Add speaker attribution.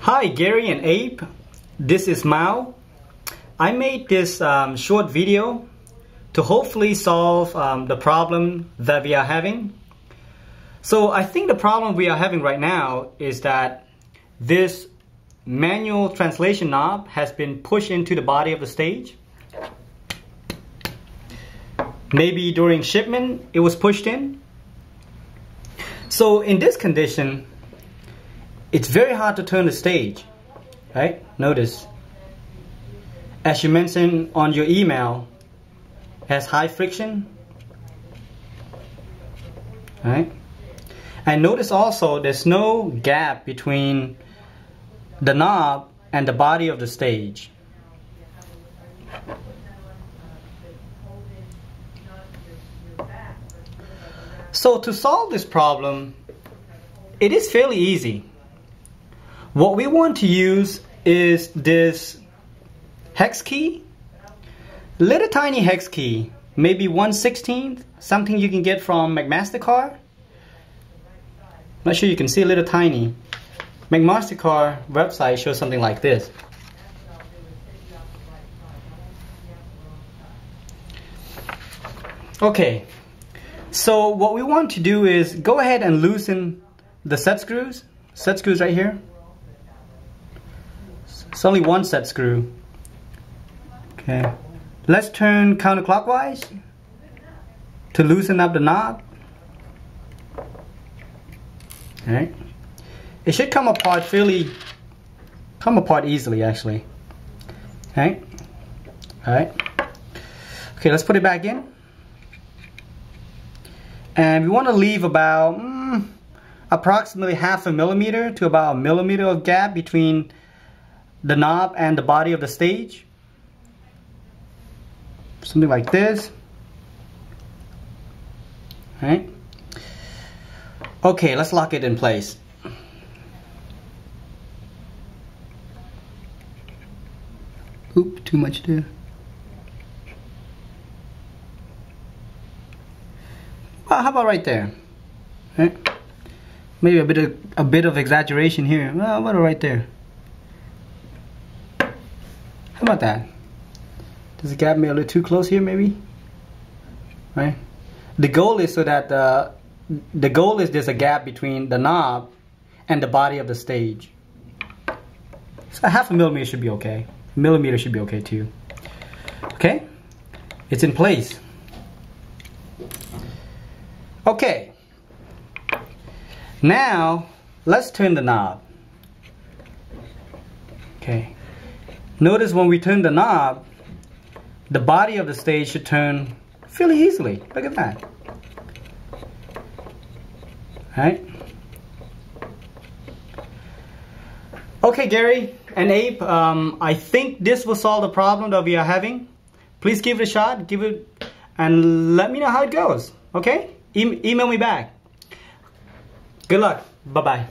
Speaker 1: Hi Gary and Abe, this is Mao. I made this short video to hopefully solve the problem that we are having. So I think the problem we are having right now is that this manual translation knob has been pushed into the body of the stage. Maybe during shipment it was pushed in. So in this condition, it's very hard to turn the stage, right? Notice, as you mentioned on your email, it has high friction, right? And notice also there's no gap between the knob and the body of the stage. So to solve this problem, it is fairly easy. What we want to use is this hex key, little tiny hex key, maybe 1/16, something you can get from McMaster-Carr. Not sure you can see, a little tiny. McMaster-Carr website shows something like this. Okay, so what we want to do is go ahead and loosen the set screws right here. It's only one set screw. Okay, let's turn counterclockwise to loosen up the knob. Alright, it should come apart easily actually. Alright, okay, let's put it back in. And we want to leave about approximately 1/2 millimeter to about 1 millimeter of gap between the knob and the body of the stage. Something like this. Alright. Okay, let's lock it in place. Oop, too much there. Well, how about right there? Right? Maybe a bit of exaggeration here. Well, how about right there? How about that? Does the gap be a little too close here, maybe? Right? The goal is so that the goal is there's a gap between the knob and the body of the stage. So 1/2 millimeter should be okay. Millimeter should be okay too. Okay? It's in place. Okay. Now let's turn the knob. Okay. Notice when we turn the knob, the body of the stage should turn fairly easily. Look at that. Alright. Okay, Gary and Abe, I think this will solve the problem that we are having. Please give it a shot, and let me know how it goes. Okay? Email me back. Good luck. Bye-bye.